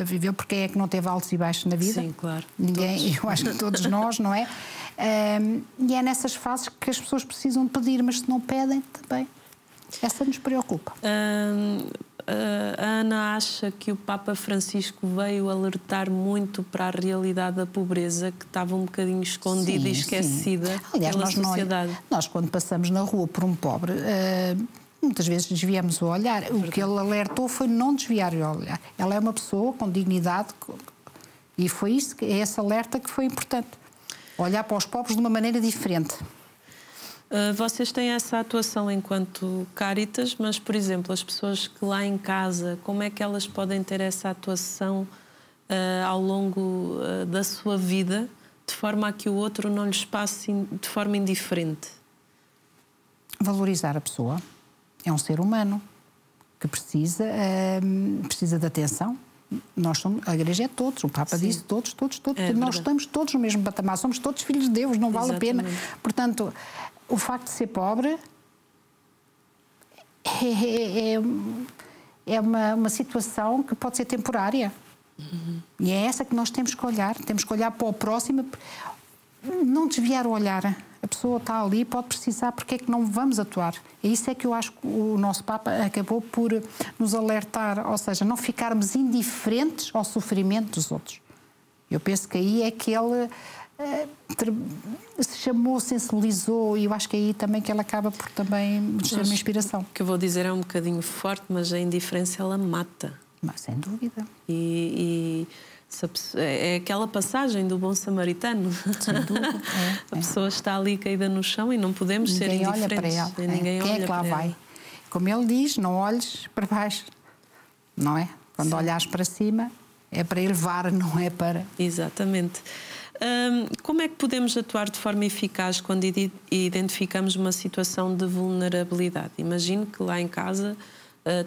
viveu, porque é que não teve altos e baixos na vida? Sim, claro. Ninguém, todos. Eu acho que todos nós, não é? E é nessas fases que as pessoas precisam de pedir, mas se não pedem, também. Essa nos preocupa. A Ana acha que o Papa Francisco veio alertar muito para a realidade da pobreza, que estava um bocadinho escondida e esquecida pela sociedade. Nós, quando passamos na rua por um pobre... muitas vezes desviamos o olhar. O que ele alertou foi não desviar o olhar. Ela é uma pessoa com dignidade e foi isso, é esse alerta que foi importante. Olhar para os pobres de uma maneira diferente. Vocês têm essa atuação enquanto Caritas, mas, por exemplo, as pessoas que lá em casa, como é que elas podem ter essa atuação ao longo da sua vida, de forma a que o outro não lhes passe de forma indiferente? Valorizar a pessoa. É um ser humano que precisa de atenção. A Igreja é todos, o Papa disse todos. Nós estamos todos no mesmo patamar, somos todos filhos de Deus, não vale a pena. Portanto, o facto de ser pobre é uma situação que pode ser temporária. E é essa que nós temos que olhar para o próximo, não desviar o olhar. A pessoa está ali, pode precisar, porque é que não vamos atuar? É isso é que eu acho que o nosso Papa acabou por nos alertar, ou seja, não ficarmos indiferentes ao sofrimento dos outros. Eu penso que aí é que ele se chamou, sensibilizou, e eu acho que é aí também que ele acaba por também ser uma inspiração. O que eu vou dizer é um bocadinho forte, mas a indiferença ela mata. Mas sem dúvida. E É aquela passagem do bom samaritano. Sem dúvida. A pessoa está ali caída no chão e não podemos ser indiferentes. Olha para ela. Ninguém Quem olha é que lá para vai? ela. Como ele diz, não olhes para baixo, não é? Quando olhares para cima, é para elevar, não é para... Exatamente. Como é que podemos atuar de forma eficaz quando identificamos uma situação de vulnerabilidade? Imagino que lá em casa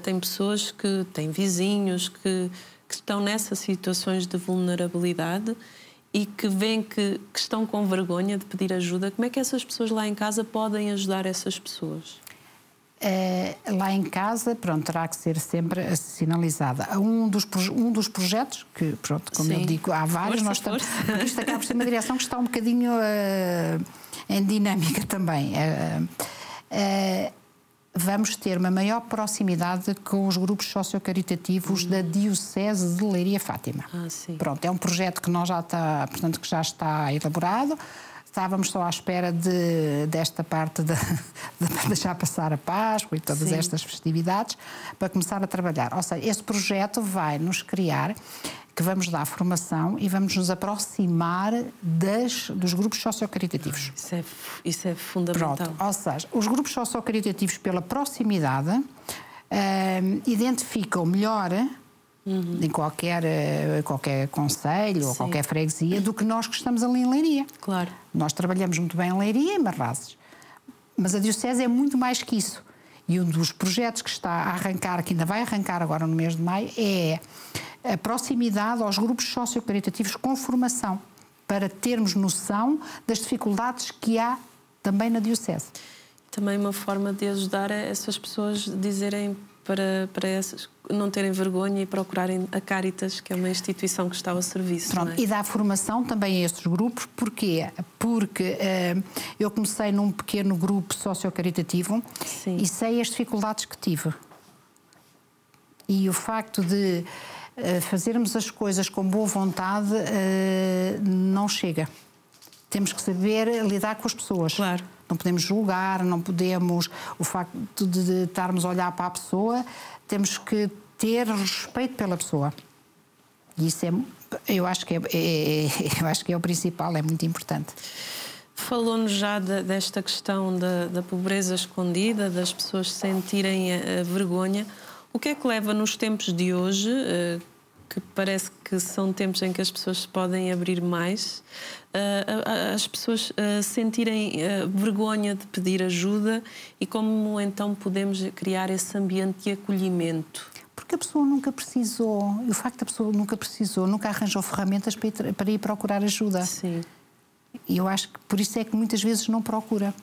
tem pessoas que têm vizinhos que estão nessas situações de vulnerabilidade e que veem que estão com vergonha de pedir ajuda. Como é que essas pessoas lá em casa podem ajudar essas pessoas? Lá em casa, pronto, terá que ser sempre sinalizada. Um dos projetos, que, pronto, como eu digo, há vários, porque isto acaba por ser uma direção que está um bocadinho em dinâmica também. Vamos ter uma maior proximidade com os grupos sociocaritativos da Diocese de Leiria Fátima. Sim. Pronto, é um projeto que que já está elaborado. Estávamos só à espera desta parte de deixar passar a Páscoa e todas estas festividades para começar a trabalhar. Ou seja, esse projeto vai nos criar, que vamos dar formação e vamos nos aproximar dos grupos sociocaritativos. Isso é fundamental. Pronto, ou seja, os grupos sociocaritativos, pela proximidade, identificam melhor em qualquer concelho ou qualquer freguesia do que nós que estamos ali em Leiria. Claro. Nós trabalhamos muito bem em Leiria e em Marrazes. Mas a Diocese é muito mais que isso. E um dos projetos que está a arrancar, que ainda vai arrancar agora no mês de maio, é a proximidade aos grupos sociocaritativos com formação, para termos noção das dificuldades que há também na Diocese. Também uma forma de ajudar essas pessoas dizerem para essas não terem vergonha e procurarem a Cáritas, que é uma instituição que está ao serviço. Pronto, não é? E dá formação também a estes grupos. Porquê? Porque eu comecei num pequeno grupo sociocaritativo e sei as dificuldades que tive. E o facto de fazermos as coisas com boa vontade não chega. Temos que saber lidar com as pessoas. Claro. Não podemos julgar, não podemos... O facto de estarmos a olhar para a pessoa, temos que ter respeito pela pessoa. E isso eu acho que é o principal, é muito importante. Falou-nos já desta questão da pobreza escondida, das pessoas sentirem a vergonha. O que é que leva nos tempos de hoje, que parece que são tempos em que as pessoas se podem abrir mais, as pessoas sentirem vergonha de pedir ajuda, e como então podemos criar esse ambiente de acolhimento? Porque a pessoa nunca precisou, e o facto da pessoa nunca arranjou ferramentas para ir procurar ajuda. Sim. E eu acho que por isso é que muitas vezes não procura.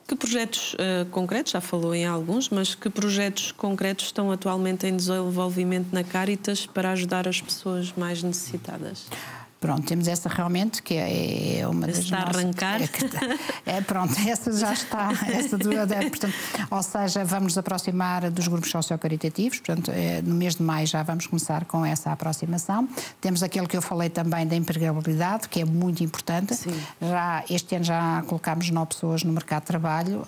Que projetos concretos, já falou em alguns, mas que projetos concretos estão atualmente em desenvolvimento na Cáritas para ajudar as pessoas mais necessitadas? Pronto, temos essa realmente, que é uma das está nossas... a arrancar? Pronto, essa já está. Portanto, ou seja, vamos nos aproximar dos grupos sociocaritativos. Portanto, no mês de maio já vamos começar com essa aproximação. Temos aquele que eu falei também da empregabilidade, que é muito importante. Sim. Este ano já colocámos 9 pessoas no mercado de trabalho.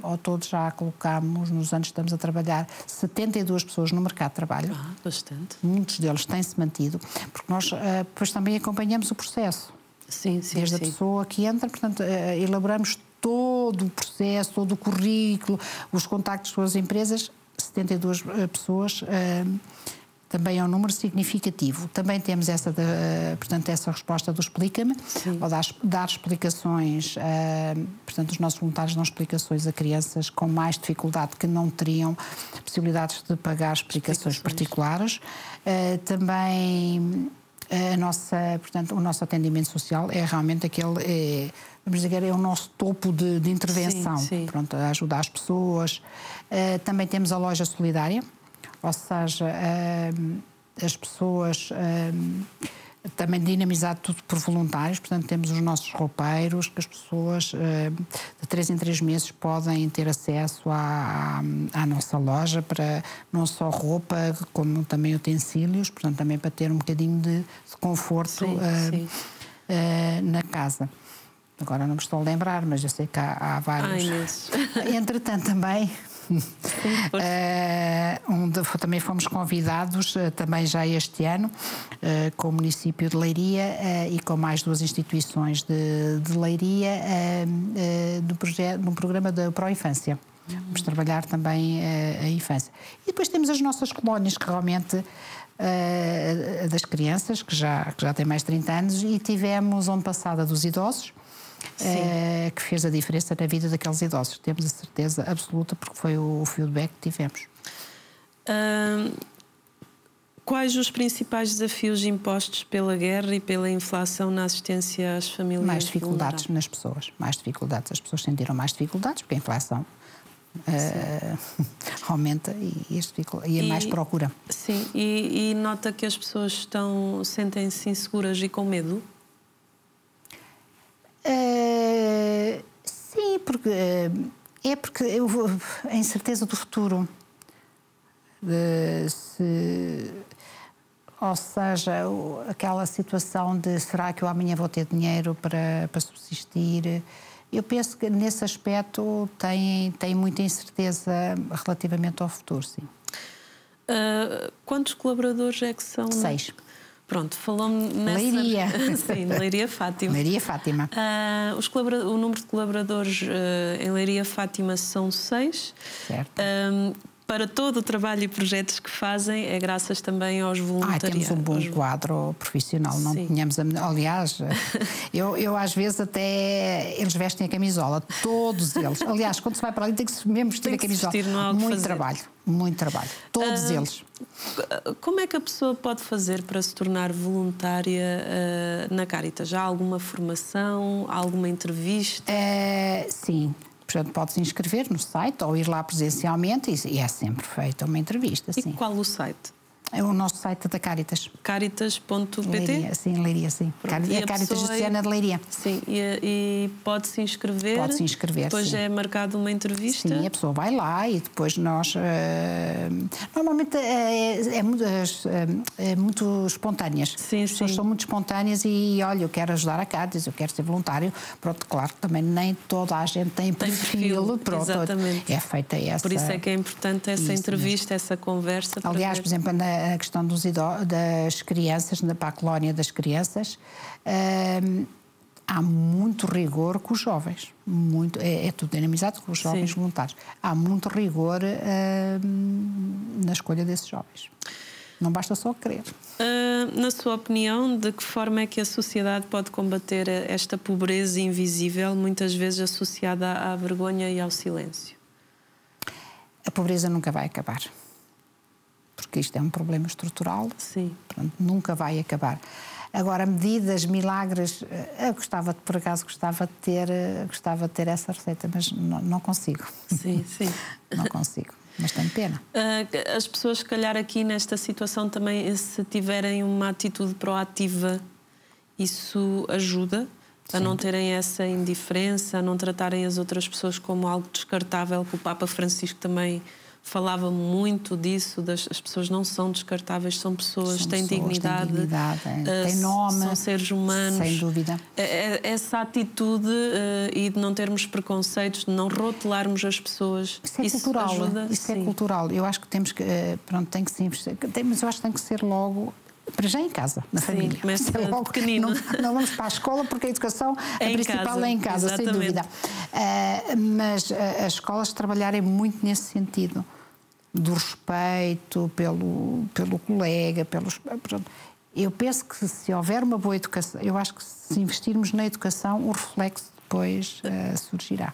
Ao todo já colocámos, nos anos que estamos a trabalhar, 72 pessoas no mercado de trabalho. Bastante. Muitos deles têm-se mantido, porque nós depois também acompanhamos o processo. Sim. Desde a pessoa que entra, portanto, elaboramos todo o processo, todo o currículo, os contactos com as empresas. 72 pessoas também é um número significativo. Também temos essa resposta do Explica-me, ou dar explicações, portanto, os nossos voluntários dão explicações a crianças com mais dificuldade, que não teriam possibilidades de pagar explicações particulares. Também o nosso atendimento social é realmente aquele, vamos dizer, é o nosso topo de intervenção. Sim. Pronto, a ajudar as pessoas. Também temos a loja solidária, ou seja, as pessoas também dinamizado tudo por voluntários. Portanto, temos os nossos roupeiros, que as pessoas de 3 em 3 meses podem ter acesso à nossa loja, para não só roupa, como também utensílios, portanto, também para ter um bocadinho de conforto na casa. Agora não me estou a lembrar, mas eu sei que há vários. Ai, Entretanto, também onde também fomos convidados, também já este ano, com o município de Leiria e com mais 2 instituições de Leiria, num programa da Pró-Infância. Vamos trabalhar também a infância. E depois temos as nossas colónias, que realmente das crianças, que já têm mais de 30 anos, e tivemos ano passado a dos idosos, que fez a diferença na vida daqueles idosos. Temos a certeza absoluta, porque foi o feedback que tivemos. Quais os principais desafios impostos pela guerra e pela inflação na assistência às famílias? Mais dificuldades nas pessoas. Mais dificuldades. As pessoas sentiram mais dificuldades, porque a inflação aumenta e mais procura. Sim, e nota que as pessoas sentem-se inseguras e com medo? Sim, porque a incerteza do futuro. Ou seja, aquela situação de será que eu amanhã vou ter dinheiro para subsistir? Eu penso que nesse aspecto tem muita incerteza relativamente ao futuro, sim. Quantos colaboradores é que são? 6. Pronto, falou-me nessa... Leiria. Sim, Leiria Fátima. Leiria Fátima. O número de colaboradores em Leiria Fátima são 6. Certo. Para todo o trabalho e projetos que fazem, é graças também aos voluntariados. Temos um bom quadro profissional, não tínhamos... Aliás, eu às vezes até... Eles vestem a camisola, todos eles. Aliás, quando se vai para ali tem que mesmo vestir a camisola. Muito trabalho. Todos eles. Como é que a pessoa pode fazer para se tornar voluntária na Cáritas? Já há alguma formação, alguma entrevista? Sim. Portanto, pode-se inscrever no site ou ir lá presencialmente e é sempre feita uma entrevista. E qual o site? É o nosso site da Cáritas. Cáritas.pt? Leiria, sim, Leiria, sim. A Cáritas Diocesana de Leiria. Sim, e pode-se inscrever? Pode-se inscrever, depois sim. É marcado uma entrevista? Sim, a pessoa vai lá e depois nós... normalmente é muito espontâneas. Sim, As pessoas são muito espontâneas e, olha, eu quero ajudar a Cáritas, eu quero ser voluntário. Pronto, claro que também nem toda a gente tem perfil. Pronto, exatamente. É feita essa... Por isso é que é importante essa entrevista, essa conversa. Aliás, por exemplo, a questão das crianças, para a colónia das crianças, há muito rigor com os jovens. É tudo dinamizado com os jovens voluntários. Há muito rigor na escolha desses jovens. Não basta só querer. Na sua opinião, de que forma é que a sociedade pode combater esta pobreza invisível, muitas vezes associada à vergonha e ao silêncio? A pobreza nunca vai acabar. Porque isto é um problema estrutural. Sim. Pronto, nunca vai acabar. Agora, medidas, milagres, eu por acaso gostava de ter essa receita, mas não consigo. Sim. Não consigo, mas tenho pena. As pessoas, se calhar, aqui nesta situação também, se tiverem uma atitude proativa, isso ajuda a não terem essa indiferença, a não tratarem as outras pessoas como algo descartável, que o Papa Francisco também falava muito disso, as pessoas não são descartáveis, são pessoas, têm dignidade, têm nome, são seres humanos. Sem dúvida. Essa atitude e de não termos preconceitos, de não rotularmos as pessoas, isso cultural, ajuda? Isso é cultural. Eu acho que temos que, tem que se investir, mas eu acho que tem que ser logo... Para já em casa, na família. Começa logo pequenino. Não vamos para a escola porque a educação principal é em casa, exatamente. Sem dúvida. Mas as escolas trabalharem muito nesse sentido do respeito pelo colega, eu penso que se houver uma boa educação, eu acho que se investirmos na educação, o reflexo depois surgirá.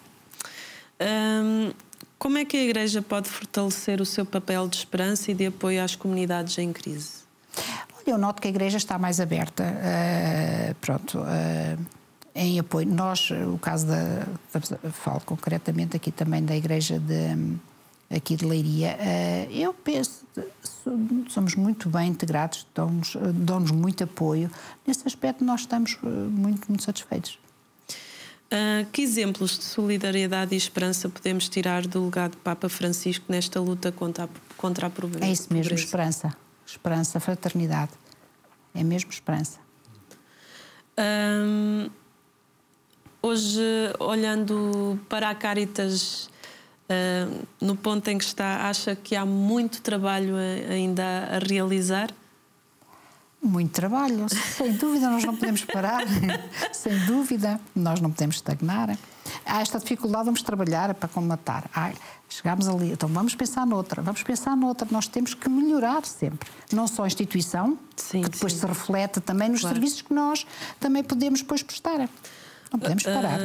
Como é que a Igreja pode fortalecer o seu papel de esperança e de apoio às comunidades em crise? Eu noto que a Igreja está mais aberta, em apoio. Nós, o caso falo concretamente aqui também da Igreja aqui de Leiria, eu penso que somos muito bem integrados, dão-nos muito apoio. Nesse aspecto nós estamos muito, muito satisfeitos. Que exemplos de solidariedade e esperança podemos tirar do legado do Papa Francisco nesta luta contra a pobreza? É isso mesmo, esperança. Esperança, fraternidade. É mesmo esperança. Hoje, olhando para a Cáritas, no ponto em que está, acha que há muito trabalho ainda a realizar? Muito trabalho, sem dúvida, nós não podemos parar, sem dúvida, nós não podemos estagnar. Há esta dificuldade, vamos trabalhar para combater. Chegámos ali, então vamos pensar noutra, nós temos que melhorar sempre. Não só a instituição, que depois se reflete também nos serviços que nós também podemos depois prestar. Não podemos parar.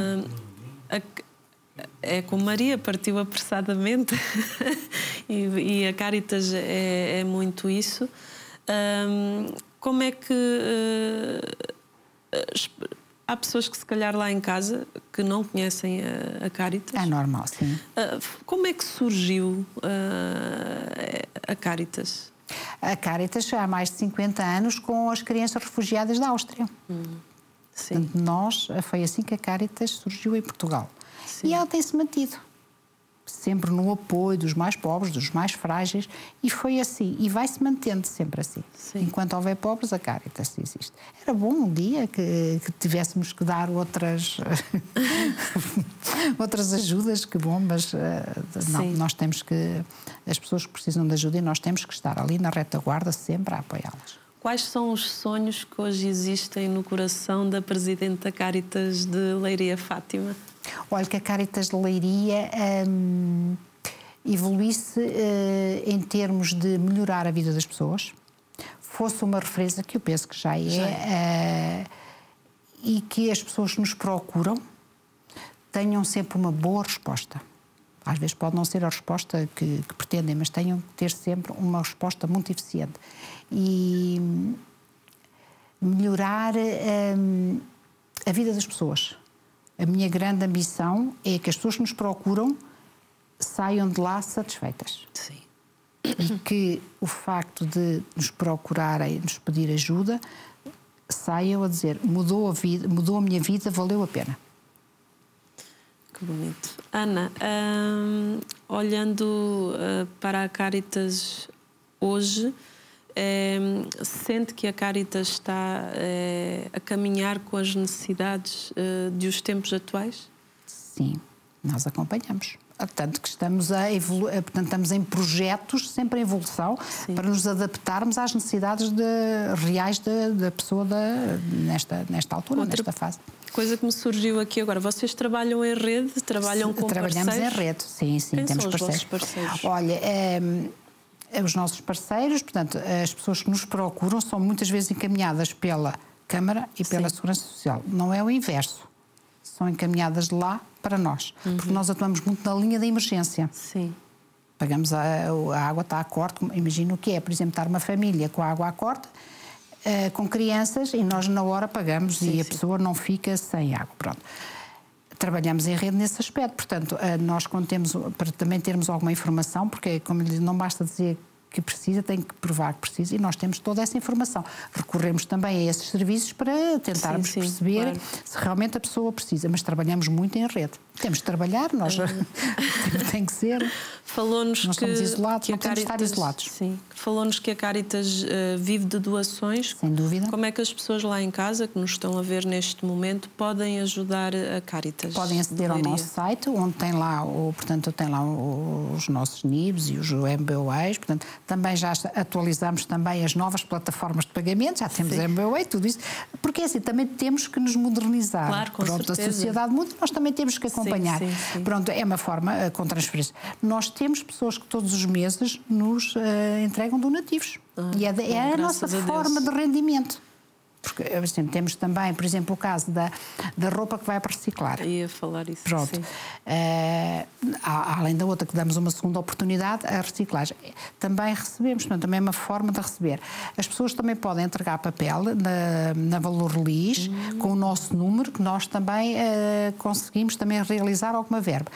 É como Maria partiu apressadamente e a Cáritas é muito isso. Como é que há pessoas que se calhar lá em casa que não conhecem a Cáritas? É normal, sim. Como é que surgiu a Cáritas? A Cáritas já há mais de 50 anos com as crianças refugiadas da Áustria. Sim. Portanto, foi assim que a Cáritas surgiu em Portugal. Sim. E ela tem-se mantido. Sempre no apoio dos mais pobres, dos mais frágeis, e foi assim, e vai-se mantendo sempre assim. Sim. Enquanto houver pobres, a Cáritas existe. Era bom um dia que tivéssemos que dar outras ajudas, que bom, mas não, nós temos que, as pessoas que precisam de ajuda, e nós temos que estar ali na retaguarda sempre a apoiá-las. Quais são os sonhos que hoje existem no coração da Presidente da Cáritas de Leiria, Fátima? Olha, que a Cáritas de Leiria evoluísse em termos de melhorar a vida das pessoas, fosse uma referência, que eu penso que já é, e que as pessoas que nos procuram tenham sempre uma boa resposta. Às vezes pode não ser a resposta que pretendem, mas tenham que ter sempre uma resposta muito eficiente. E melhorar a vida das pessoas. A minha grande ambição é que as pessoas que nos procuram saiam de lá satisfeitas. Sim. E que o facto de nos procurarem, nos pedir ajuda, saiam a dizer: mudou a minha vida, valeu a pena. Que bonito. Ana, olhando para a Cáritas hoje, sente que a Cáritas está a caminhar com as necessidades dos tempos atuais? Sim, nós acompanhamos. Tanto que estamos portanto, estamos em projetos sempre em evolução. Sim. Para nos adaptarmos às necessidades reais da pessoa nesta altura, nesta fase. Coisa que me surgiu aqui agora, vocês trabalham em rede? Trabalham com Trabalhamos parceiros? Em rede, sim, Quem temos são parceiros. Os vossos parceiros? Olha, os nossos parceiros, portanto, as pessoas que nos procuram são muitas vezes encaminhadas pela Câmara e pela Segurança Social. Não é o inverso. São encaminhadas de lá para nós. Porque nós atuamos muito na linha da emergência. Sim. Pagamos a água, está a corte. Imagina o que é, por exemplo, estar uma família com a água à corte, com crianças, e nós na hora pagamos e a pessoa não fica sem água. Pronto. Trabalhamos em rede nesse aspecto. Portanto, nós quando temos, para também termos alguma informação, porque como não basta dizer que precisa, tem que provar que precisa, e nós temos toda essa informação. Recorremos também a esses serviços para tentarmos perceber se realmente a pessoa precisa, mas trabalhamos muito em rede. Temos de trabalhar, nós tem que ser. Falou-nos nós estamos isolados, não podemos estar isolados. Sim. Falou-nos que a Cáritas vive de doações. Sem dúvida. Como é que as pessoas lá em casa, que nos estão a ver neste momento, podem ajudar a Cáritas? Podem aceder ao nosso site, onde tem lá, os nossos NIBs e os MBOAs, portanto, também já atualizamos também as novas plataformas de pagamento, já temos MBOA e tudo isso, porque assim, também temos que nos modernizar. Claro, com certeza. A sociedade muda, nós também temos que acompanhar. Sim. Pronto, é uma forma com transferência. Nós temos pessoas que todos os meses nos entregam donativos. E é a nossa forma de rendimento. Porque assim, temos também, por exemplo, o caso da roupa que vai para reciclar. Ia falar isso. Pronto. Além da outra, que damos uma segunda oportunidade, a reciclagem. Também recebemos, portanto, também é uma forma de receber. As pessoas também podem entregar papel na Valor Lis, com o nosso número, que nós também conseguimos também realizar alguma verba.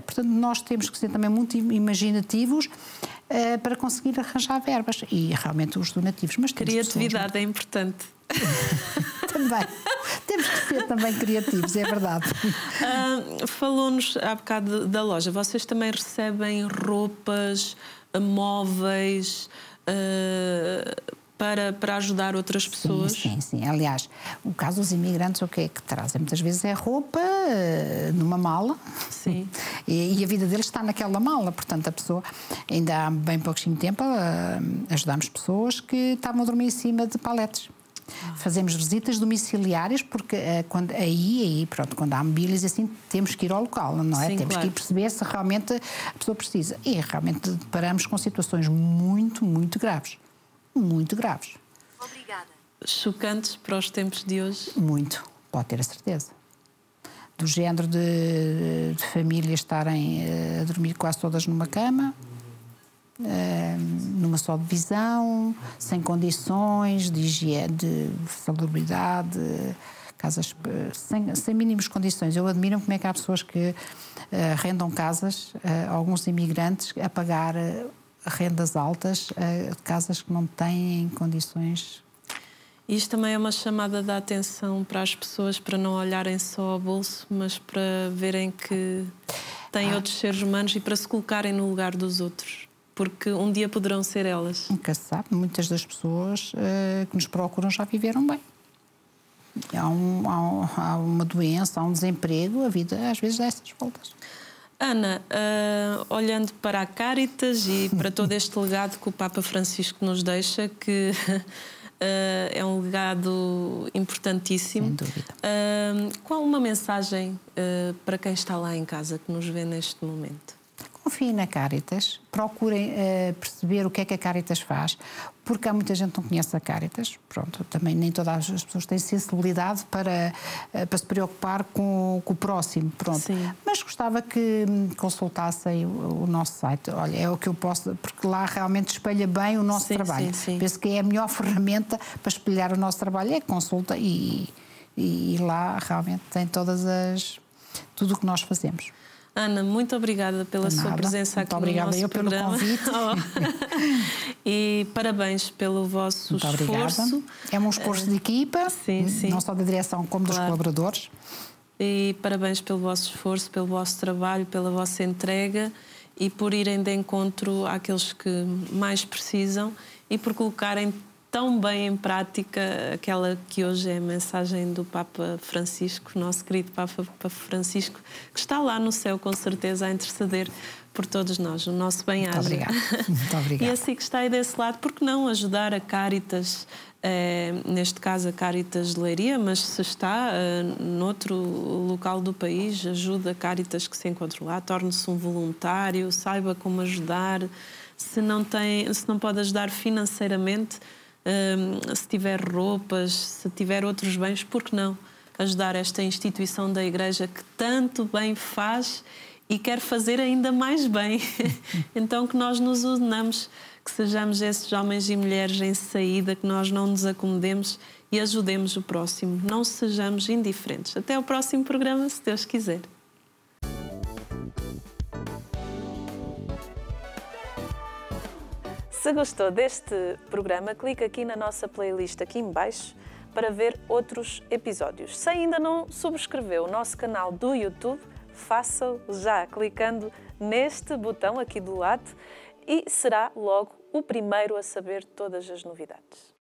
Portanto, nós temos que ser também muito imaginativos para conseguir arranjar verbas e realmente os donativos. Mas criatividade é importante. Também. Temos que ser também criativos, é verdade. Falou-nos há bocado da loja. Vocês também recebem roupas, móveis, para ajudar outras pessoas. Sim, sim. Aliás, o caso dos imigrantes, o que é que trazem? Muitas vezes é roupa numa mala. Sim. E a vida deles está naquela mala. Portanto, a pessoa, ainda há bem pouquinho tempo, ajudámos pessoas que estavam a dormir em cima de paletes. Fazemos visitas domiciliárias, porque quando há mobílias assim, temos que ir ao local, não é? Sim, temos que ir perceber se realmente a pessoa precisa. E realmente deparamos com situações muito, muito graves. Muito graves. Obrigada. Chocantes para os tempos de hoje? Muito, pode ter a certeza. Do género de famílias estarem a dormir quase todas numa cama, numa só divisão, sem condições de higiene, de salubridade, casas sem mínimas condições. Eu admiro como é que há pessoas que arrendam casas, alguns imigrantes, a pagar rendas altas, de casas que não têm condições. Isto também é uma chamada de atenção para as pessoas, para não olharem só ao bolso, mas para verem que têm outros seres humanos e para se colocarem no lugar dos outros. Porque um dia poderão ser elas. Nunca se sabe, muitas das pessoas que nos procuram já viveram bem. Há uma doença, há um desemprego, a vida às vezes dá essas voltas. Ana, olhando para a Cáritas e para todo este legado que o Papa Francisco nos deixa, que é um legado importantíssimo. Sem dúvida. Qual uma mensagem para quem está lá em casa, que nos vê neste momento? Confiem na Cáritas, procurem perceber o que é que a Cáritas faz, porque há muita gente que não conhece a Cáritas. Pronto, também nem todas as pessoas têm sensibilidade para se preocupar com o próximo. Pronto. Sim. Mas gostava que consultassem o nosso site. Olha, é o que eu posso, porque lá realmente espelha bem o nosso trabalho. Sim. Penso que é a melhor ferramenta para espelhar o nosso trabalho, é consulta e lá realmente tem tudo o que nós fazemos. Ana, muito obrigada pela sua presença aqui no nosso programa. Muito obrigada pelo convite. E parabéns pelo vosso esforço. É um esforço de equipa, sim. Não só da direção como dos colaboradores. E parabéns pelo vosso esforço, pelo vosso trabalho, pela vossa entrega e por irem de encontro àqueles que mais precisam e por colocarem tão bem em prática aquela que hoje é a mensagem do Papa Francisco, nosso querido Papa Francisco, que está lá no céu, com certeza, a interceder por todos nós, o nosso bem-aja. Muito obrigada. E assim que está aí desse lado, por que não ajudar a Cáritas, neste caso a Cáritas de Leiria, mas se está noutro local do país, ajuda a Cáritas que se encontra lá, torne-se um voluntário, saiba como ajudar, se não pode ajudar financeiramente, se tiver roupas, se tiver outros bens, por que não ajudar esta instituição da Igreja que tanto bem faz e quer fazer ainda mais bem? Então que nós nos unamos, que sejamos esses homens e mulheres em saída, que nós não nos acomodemos e ajudemos o próximo, não sejamos indiferentes. Até o próximo programa, se Deus quiser. Se gostou deste programa, clique aqui na nossa playlist aqui em baixo para ver outros episódios. Se ainda não subscreveu o nosso canal do YouTube, faça-o já clicando neste botão aqui do lado e será logo o primeiro a saber todas as novidades.